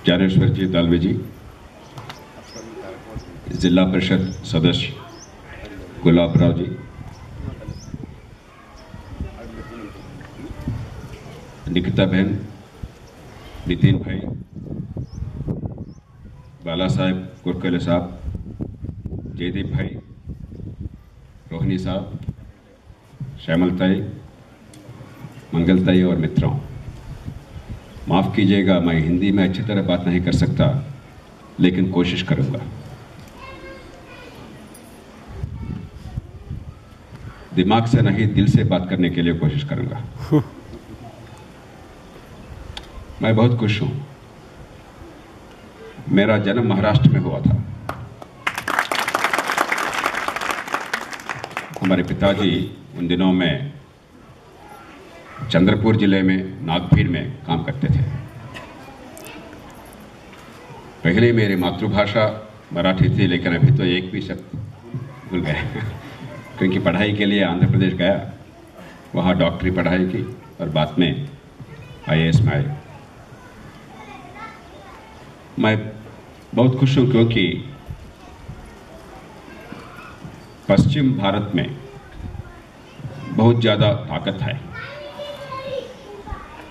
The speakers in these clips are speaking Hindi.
ज्ञानेश्वर जी दालवे जी, जिला परिषद सदस्य गुलाब राव जी, निकिता बहन, नितिन भाई, बाला साहेब कुरकले साहब, जयदीप भाई, रोहिणी साहब, श्यामलताई, मंगलताई और मित्रों, माफ़ कीजिएगा, मैं हिंदी में अच्छी तरह बात नहीं कर सकता, लेकिन कोशिश करूंगा। दिमाग से नहीं, दिल से बात करने के लिए कोशिश करूंगा। मैं बहुत खुश हूं। मेरा जन्म महाराष्ट्र में हुआ था। हमारे पिताजी उन दिनों में चंद्रपुर जिले में नागभीड़ में काम करते थे। पहले मेरी मातृभाषा मराठी थी, लेकिन अभी तो एक भी शब्द भूल गए क्योंकि पढ़ाई के लिए आंध्र प्रदेश गया, वहाँ डॉक्टरी पढ़ाई की और बाद में IAS में आए। मैं बहुत खुश हूँ क्योंकि पश्चिम भारत में बहुत ज़्यादा ताकत है।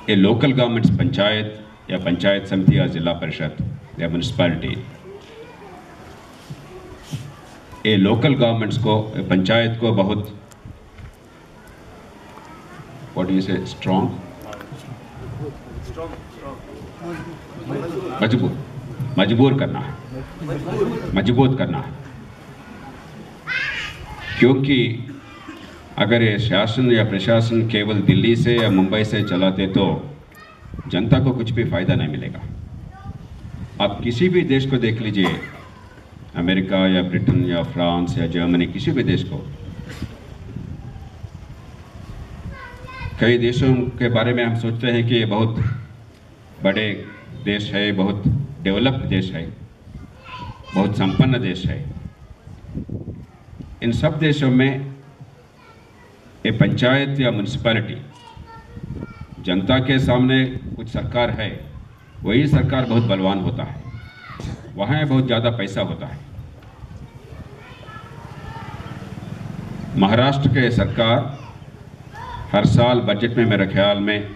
ये लोकल गवर्नमेंट्स, पंचायत या पंचायत समिति या जिला परिषद या म्यूनिसिपैलिटी, ये लोकल गवर्नमेंट्स को, पंचायत को बहुत व्हाट डू यू से स्ट्रॉन्ग मजबूर करना है, मजबूत करना है। क्योंकि अगर ये शासन या प्रशासन केवल दिल्ली से या मुंबई से चलाते तो जनता को कुछ भी फायदा नहीं मिलेगा। आप किसी भी देश को देख लीजिए, अमेरिका या ब्रिटेन या फ्रांस या जर्मनी, किसी भी देश को, कई देशों के बारे में हम सोचते हैं कि ये बहुत बड़े देश है, बहुत डेवलप्ड देश है, बहुत संपन्न देश है। इन सब देशों में ये पंचायत या म्यूनिसिपैलिटी, जनता के सामने कुछ सरकार है, वही सरकार बहुत बलवान होता है, वहाँ बहुत ज़्यादा पैसा होता है। महाराष्ट्र के सरकार हर साल बजट में मेरे ख्याल में,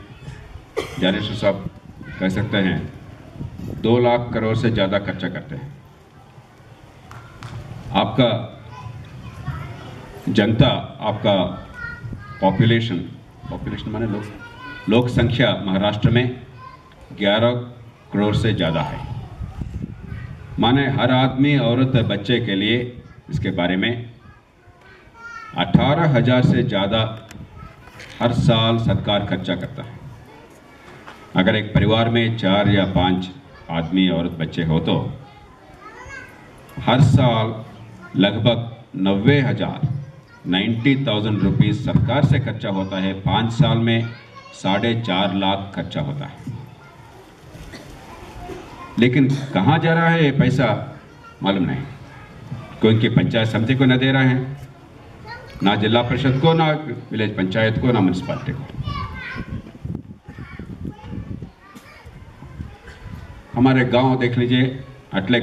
ज्ञानेश्वर साहब कह सकते हैं, 2 लाख करोड़ से ज़्यादा खर्चा करते हैं। आपका जनता, आपका पॉपुलेशन माने लोक संख्या महाराष्ट्र में 11 करोड़ से ज़्यादा है। माने हर आदमी, औरत, बच्चे के लिए इसके बारे में 18,000 से ज़्यादा हर साल सरकार खर्चा करता है। अगर एक परिवार में 4 या 5 आदमी, औरत, बच्चे हो तो हर साल लगभग 90,000 रुपीज़ सरकार से खर्चा होता है। 5 साल में 4.5 लाख खर्चा होता है। लेकिन कहाँ जा रहा है ये पैसा मालूम नहीं, क्योंकि पंचायत समिति को न दे रहे हैं, ना जिला परिषद को, ना विलेज पंचायत को, ना म्यूनिसिपैलिटी को। हमारे गांव देख लीजिए, अटले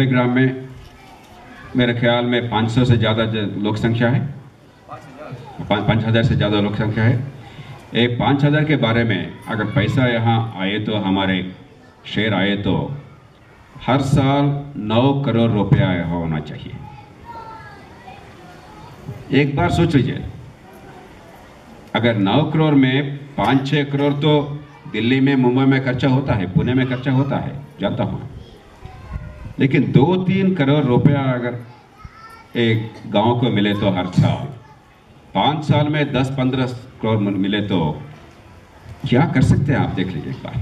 ग्राम में मेरे ख्याल में 500 से ज़्यादा लोक संख्या है, 5,000 से ज़्यादा लोक संख्या है। ये 5,000 के बारे में अगर पैसा यहाँ आए तो, हमारे शेयर आए तो हर साल 9 करोड़ रुपया होना चाहिए। एक बार सोच लीजिए, अगर 9 करोड़ में 5-6 करोड़ तो दिल्ली में, मुंबई में खर्चा होता है, पुणे में खर्चा होता है, जानता हूँ, लेकिन 2-3 करोड़ रुपया अगर एक गांव को मिले तो हर साल, 5 साल में 10-15 करोड़ मिले तो क्या कर सकते हैं आप? देख लीजिए एक बार।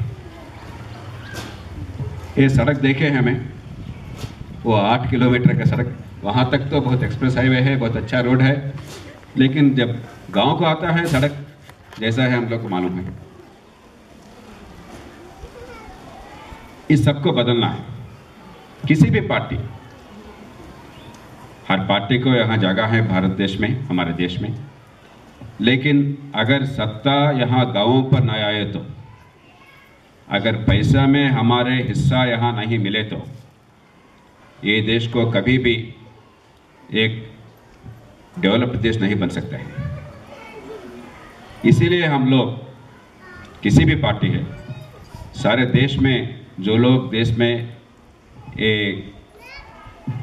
ये सड़क देखे हमें, वो 8 किलोमीटर का सड़क, वहाँ तक तो बहुत एक्सप्रेस हाईवे है, बहुत अच्छा रोड है, लेकिन जब गांव को आता है सड़क जैसा है, हम लोग को मालूम है। इस सबको बदलना है। किसी भी पार्टी, हर पार्टी को यहाँ जगह है भारत देश में, हमारे देश में, लेकिन अगर सत्ता यहाँ गांवों पर न आए तो अगर पैसा में हमारे हिस्सा यहाँ नहीं मिले तो ये देश को कभी भी एक डेवलप्ड देश नहीं बन सकता है। इसीलिए हम लोग किसी भी पार्टी है, सारे देश में जो लोग देश में एक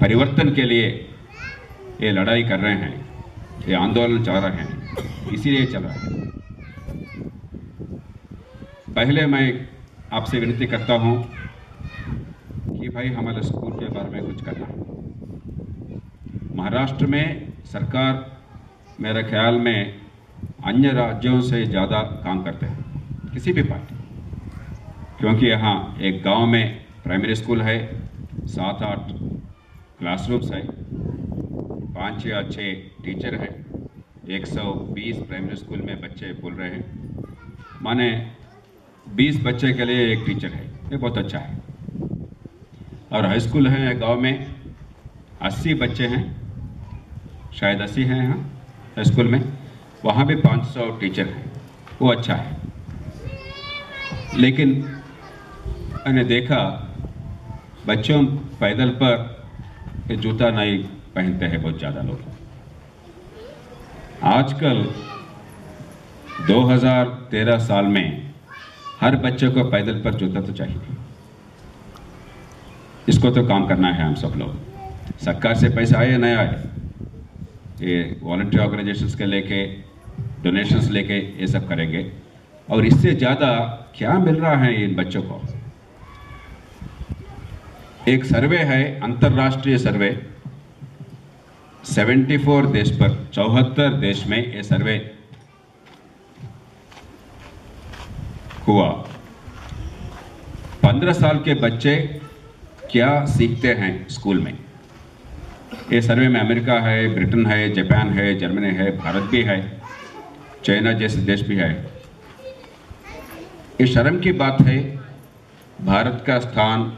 परिवर्तन के लिए ये लड़ाई कर रहे हैं, ये आंदोलन चल रहे हैं, इसीलिए चल रहा है। पहले मैं आपसे विनती करता हूं कि भाई हमारे स्कूल के बारे में कुछ करना है। महाराष्ट्र में सरकार मेरे ख्याल में अन्य राज्यों से ज़्यादा काम करते हैं, किसी भी पार्टी, क्योंकि यहाँ एक गांव में प्राइमरी स्कूल है, 7-8 क्लासरूम्स है, 5 या 6 टीचर है, 120 प्राइमरी स्कूल में बच्चे बोल रहे हैं, माने 20 बच्चे के लिए एक टीचर है, ये बहुत अच्छा है। और हाई स्कूल है गांव में, 80 बच्चे हैं, शायद 80 हैं यहाँ हाई स्कूल में, वहाँ भी 500 टीचर हैं, वो अच्छा है। लेकिन मैंने देखा बच्चों पैदल पर जूता नहीं पहनते हैं बहुत ज़्यादा लोग। आजकल 2013 साल में हर बच्चे को पैदल पर जूता तो चाहिए। इसको तो काम करना है हम सब लोग। सरकार से पैसा आए नहीं आए, ये वॉलंटियर ऑर्गेनाइजेशंस के लेके डोनेशंस लेके ये सब करेंगे। और इससे ज़्यादा क्या मिल रहा है इन बच्चों को? एक सर्वे है, अंतर्राष्ट्रीय सर्वे, 74 देश पर, 74 देश में ये सर्वे हुआ। 15 साल के बच्चे क्या सीखते हैं स्कूल में? ये सर्वे में अमेरिका है, ब्रिटेन है, जापान है, जर्मनी है, भारत भी है, चाइना जैसे देश भी है। ये शर्म की बात है, भारत का स्थान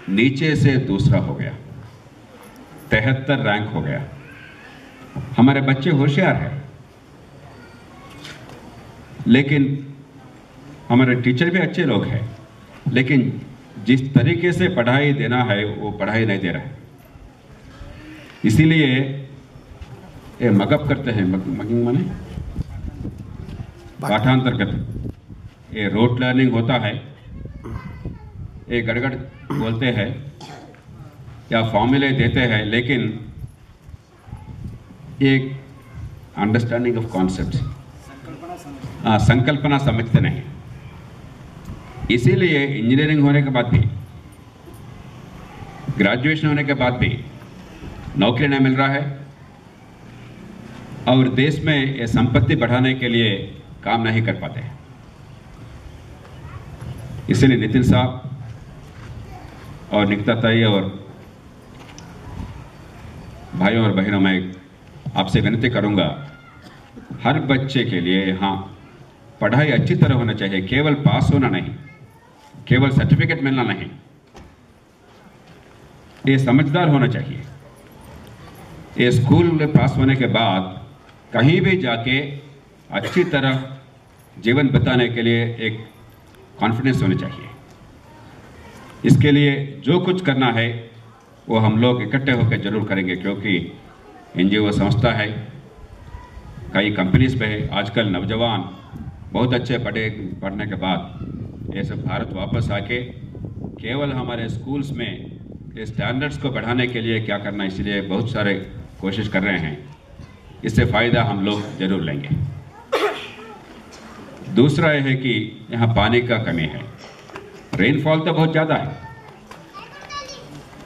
नीचे से दूसरा हो गया, 73 रैंक हो गया। हमारे बच्चे होशियार हैं, लेकिन हमारे टीचर भी अच्छे लोग हैं, लेकिन जिस तरीके से पढ़ाई देना है वो पढ़ाई नहीं दे रहा है। इसीलिए ये मगअप करते हैं, मगिंग माने पाठांतर करते, ये रोट लर्निंग होता है, ये गड़गड़ बोलते हैं या फॉर्मूले देते हैं, लेकिन एक अंडरस्टैंडिंग ऑफ कॉन्सेप्ट, संकल्पना समझते नहीं। इसीलिए इंजीनियरिंग होने के बाद भी, ग्रेजुएशन होने के बाद भी नौकरी नहीं मिल रहा है, और देश में ये संपत्ति बढ़ाने के लिए काम नहीं कर पाते हैं। इसलिए नितिन साहब और निकिता ताई और भाइयों और बहनों, मैं आपसे विनती करूंगा, हर बच्चे के लिए यहाँ पढ़ाई अच्छी तरह होना चाहिए, केवल पास होना नहीं, केवल सर्टिफिकेट मिलना नहीं, ये समझदार होना चाहिए। ये स्कूल में पास होने के बाद कहीं भी जाके अच्छी तरह जीवन बिताने के लिए एक कॉन्फिडेंस होनी चाहिए। इसके लिए जो कुछ करना है वो हम लोग इकट्ठे होकर जरूर करेंगे, क्योंकि एनजीओ संस्था है, कई कंपनीज पे है। आजकल नौजवान बहुत अच्छे पढ़ने के बाद ये सब भारत वापस आके केवल हमारे स्कूल्स में स्टैंडर्ड्स को बढ़ाने के लिए क्या करना, इसलिए बहुत सारे कोशिश कर रहे हैं। इससे फ़ायदा हम लोग जरूर लेंगे। दूसरा यह है कि यहाँ पानी का कमी है, रेनफॉल तो बहुत ज़्यादा है,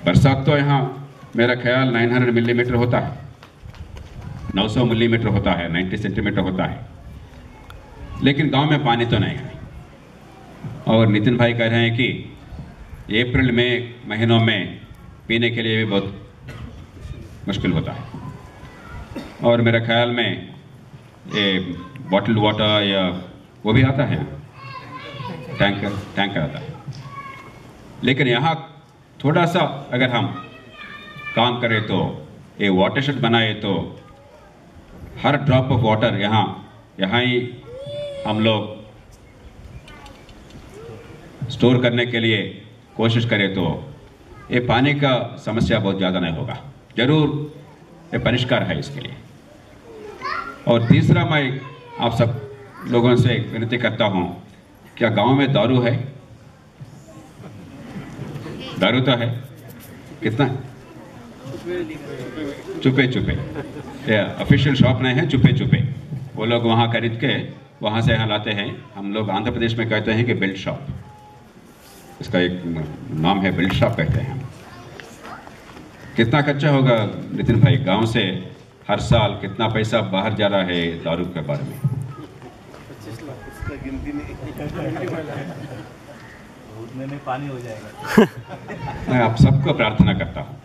बरसात तो यहाँ मेरा ख्याल 900 मिलीमीटर होता है, 900 मिलीमीटर होता है, 90 सेंटीमीटर होता है, लेकिन गांव में पानी तो नहीं है। और नितिन भाई कह रहे हैं कि अप्रैल मई महीनों में पीने के लिए भी बहुत मुश्किल होता है, और मेरे ख्याल में ये बॉटल्ड वाटर या वो भी आता है, टैंकर आता है। लेकिन यहाँ थोड़ा सा अगर हम काम करें तो, ये वाटरशेड बनाए तो हर ड्रॉप ऑफ वाटर यहाँ ही हम लोग स्टोर करने के लिए कोशिश करें तो ये पानी का समस्या बहुत ज़्यादा नहीं होगा। जरूर ये परिष्कार है इसके लिए। और तीसरा, मैं आप सब लोगों से विनती करता हूँ, क्या गांव में दारू है? दारू तो है, कितना? चुपे चुपे, ये ऑफिशियल शॉप नहीं है, चुपे चुपे वो लोग वहाँ खरीद के वहाँ से यहाँ लाते हैं। हम लोग आंध्र प्रदेश में कहते हैं कि बिल्ड शॉप, इसका एक नाम है, बिल्ड शॉप कहते हैं। कितना खर्चा होगा नितिन भाई, गांव से हर साल कितना पैसा बाहर जा रहा है दारू के बारे में? 25 लाख, इसका गिनती नहीं में पानी हो जाएगा। मैं आप सबको प्रार्थना करता हूँ,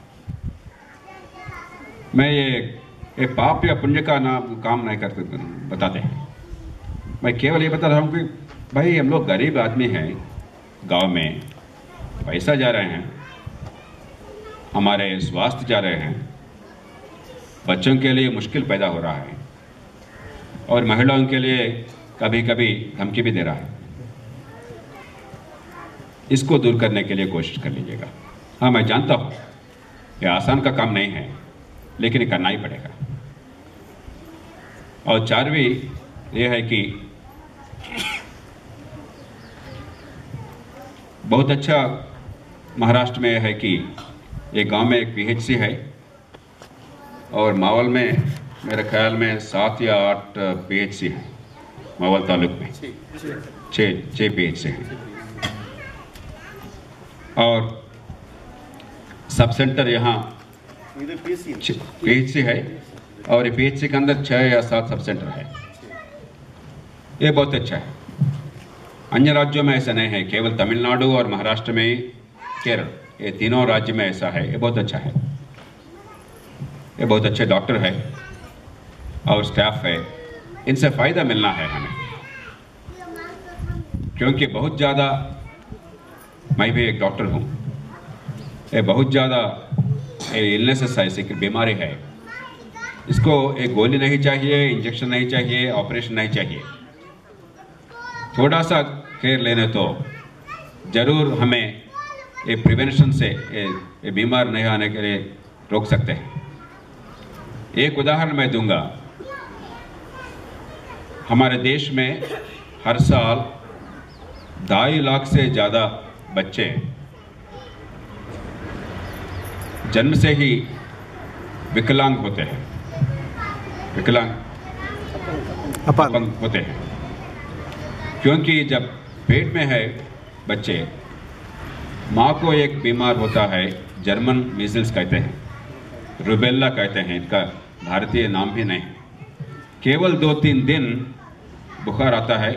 मैं ये पाप या पुण्य का नाम काम नहीं करते बताते हैं। मैं केवल ये बता रहा हूँ कि भाई हम लोग गरीब आदमी हैं, गांव में पैसा जा रहे हैं, हमारे स्वास्थ्य जा रहे हैं, बच्चों के लिए मुश्किल पैदा हो रहा है और महिलाओं के लिए कभी कभी धमकी भी दे रहा है। इसको दूर करने के लिए कोशिश कर लीजिएगा। हाँ, मैं जानता हूँ ये आसान का काम नहीं है, लेकिन करना ही पड़ेगा। और चारवीं ये है कि बहुत अच्छा महाराष्ट्र में है कि एक गांव में एक पीएचसी है और मावल में मेरे ख्याल में 7 या 8 पीएचसी हैं। मावल तालुक में 6 पीएचसी हैं और सब सेंटर यहाँ पीएचसी है और ये पीएचसी के अंदर 6 या 7 सब सेंटर है। ये बहुत अच्छा है। अन्य राज्यों में ऐसा नहीं है, केवल तमिलनाडु और महाराष्ट्र में, केरल, ये तीनों राज्य में ऐसा है। ये बहुत अच्छा है। ये बहुत अच्छे डॉक्टर है और स्टाफ है, इनसे फ़ायदा मिलना है हमें, क्योंकि बहुत ज़्यादा, मैं भी एक डॉक्टर हूँ, ये बहुत ज़्यादा इलनेसेस है, ऐसी बीमारी है, इसको एक गोली नहीं चाहिए, इंजेक्शन नहीं चाहिए, ऑपरेशन नहीं चाहिए। थोड़ा सा केयर लेने तो ज़रूर हमें ये प्रिवेंशन से ये बीमार नहीं आने के लिए रोक सकते हैं। एक उदाहरण मैं दूंगा, हमारे देश में हर साल 2.5 लाख से ज़्यादा बच्चे जन्म से ही विकलांग होते हैं, अपंग होते हैं, क्योंकि जब पेट में है बच्चे, माँ को एक बीमार होता है, जर्मन मीजल्स कहते हैं, रुबेला कहते हैं, इनका भारतीय नाम भी नहीं। केवल 2-3 दिन बुखार आता है,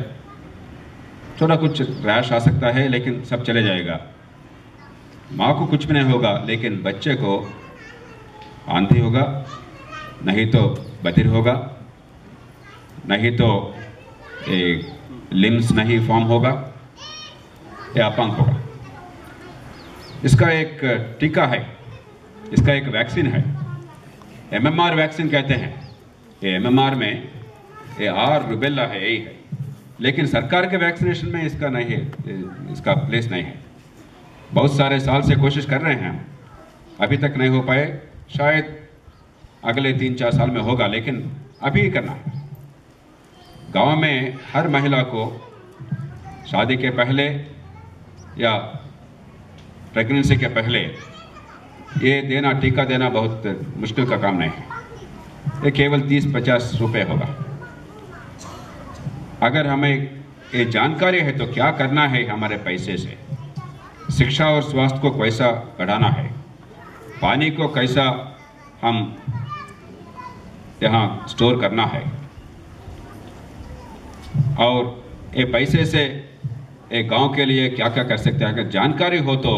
थोड़ा कुछ रैश आ सकता है, लेकिन सब चले जाएगा। माँ को कुछ भी नहीं होगा, लेकिन बच्चे को आंधी होगा, नहीं तो बधिर होगा, नहीं तो लिम्स नहीं फॉर्म होगा, या अपंग होगा। इसका एक टीका है, इसका एक वैक्सीन है, MMR वैक्सीन कहते हैं। ये MMR में ये आर रुबेला है, यही है, लेकिन सरकार के वैक्सीनेशन में इसका नहीं है, इसका प्लेस नहीं है। बहुत सारे साल से कोशिश कर रहे हैं हम, अभी तक नहीं हो पाए, शायद अगले 3-4 साल में होगा, लेकिन अभी करना है। गांव में हर महिला को शादी के पहले या प्रेगनेंसी के पहले ये देना, टीका देना बहुत मुश्किल का काम नहीं है। ये केवल 30-50 रुपये होगा। अगर हमें ये जानकारी है तो क्या करना है हमारे पैसे से, शिक्षा और स्वास्थ्य को कैसा बढ़ाना है, पानी को कैसा हम यहाँ स्टोर करना है, और ये पैसे से एक गांव के लिए क्या क्या कर सकते हैं। अगर जानकारी हो तो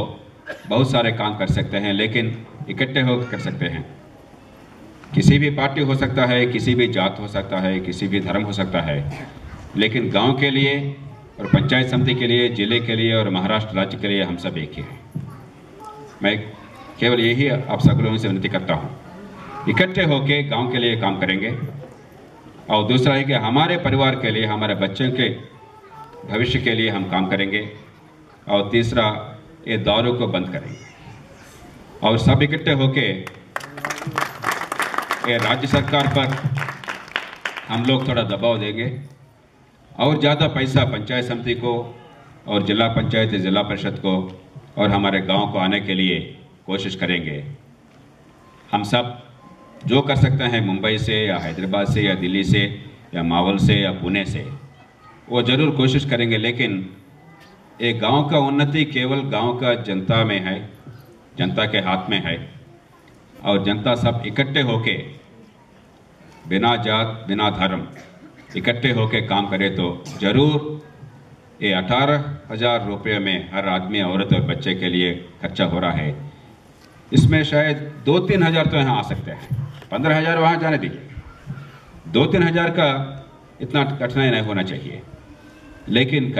बहुत सारे काम कर सकते हैं, लेकिन इकट्ठे होकर कर सकते हैं। किसी भी पार्टी हो सकता है, किसी भी जात हो सकता है, किसी भी धर्म हो सकता है, लेकिन गांव के लिए और पंचायत समिति के लिए, जिले के लिए और महाराष्ट्र राज्य के लिए हम सब एक ही हैं। मैं केवल यही आप सब लोगों से विनती करता हूँ, इकट्ठे होकर गांव के लिए काम करेंगे। और दूसरा है कि हमारे परिवार के लिए, हमारे बच्चों के भविष्य के लिए हम काम करेंगे। और तीसरा ये दारू को बंद करेंगे। और सब इकट्ठे होके ये राज्य सरकार पर हम लोग थोड़ा दबाव देंगे और ज़्यादा पैसा पंचायत समिति को और जिला पंचायत जिला परिषद को और हमारे गांव को आने के लिए कोशिश करेंगे। हम सब जो कर सकते हैं मुंबई से या हैदराबाद से या दिल्ली से या मावल से या पुणे से, वो ज़रूर कोशिश करेंगे। लेकिन एक गांव का उन्नति केवल गांव का जनता में है, जनता के हाथ में है। और जनता सब इकट्ठे होके बिना जात बिना धर्म इकट्ठे होके काम करे तो ज़रूर ये 18,000 रुपये में हर आदमी औरत और बच्चे के लिए खर्चा हो रहा है। इसमें शायद 2-3 हज़ार तो यहाँ आ सकते हैं, 15,000 वहाँ जाने दीजिए। 2-3 हज़ार का इतना कठिनाई नहीं होना चाहिए। लेकिन